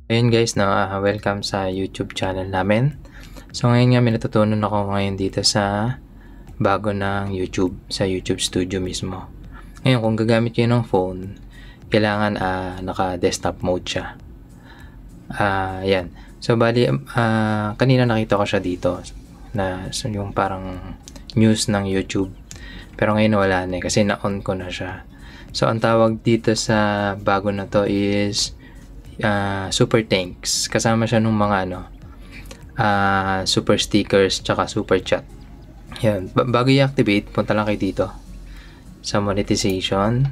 Ayun guys, no, welcome sa YouTube channel namin. So ngayon nga may natutunan ako ngayon dito sa bago ng YouTube, sa YouTube Studio mismo. Ngayon kung gagamit kayo ng phone, kailangan naka-desktop mode siya. Yan. So bali, kanina nakita ko siya dito na yung parang news ng YouTube. Pero ngayon wala na kasi na-on ko na siya. So ang tawag dito sa bago na to is super thanks. Kasama siya nung mga super stickers tsaka super chat. Yan. Bago i-activate, punta lang kayo dito sa monetization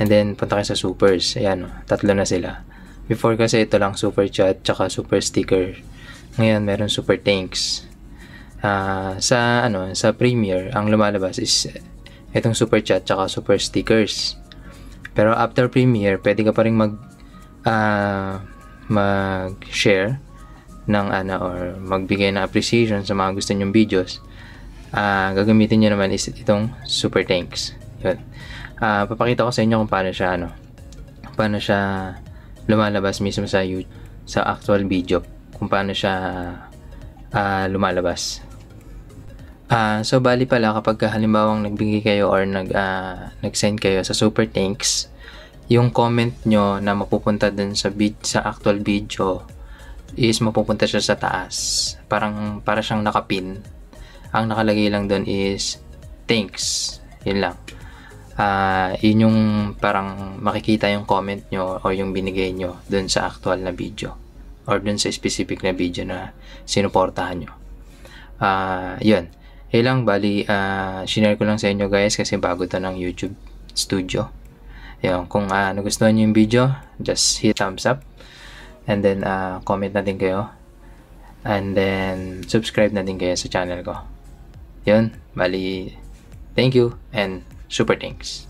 and then punta kayo sa supers. Ayan, tatlo na sila. Before kasi ito lang super chat tsaka super sticker. Ngayon meron super thanks. Sa Premiere ang lumalabas is itong super chat tsaka super stickers. Pero after Premiere, pwede ka pa rin mag-share ng or magbigay ng appreciation sa mga gusto nyong videos. Gagamitin nyo naman is itong super thanks. Yun. Papakita ko sa inyo kung paano siya lumalabas mismo sa actual video, kung paano siya lumalabas. So bali pala kapag halimbawang nagbigay kayo or nag-send kayo sa super thanks, yung comment nyo na mapupunta dun sa actual video is mapupunta siya sa taas. Para siyang nakapin. Ang nakalagay lang dun is thanks. Yun lang. Yun yung parang makikita yung comment nyo o yung binigay nyo dun sa actual na video or dun sa specific na video na sinuportahan nyo. Yun. Lang, bali, shinare ko lang sa inyo guys kasi bago to ng YouTube Studio. Yung, kung nagustuhan nyo yung video, just hit thumbs up and then comment na din kayo and then subscribe na din kayo sa channel ko. Yun, bali, thank you and super thanks.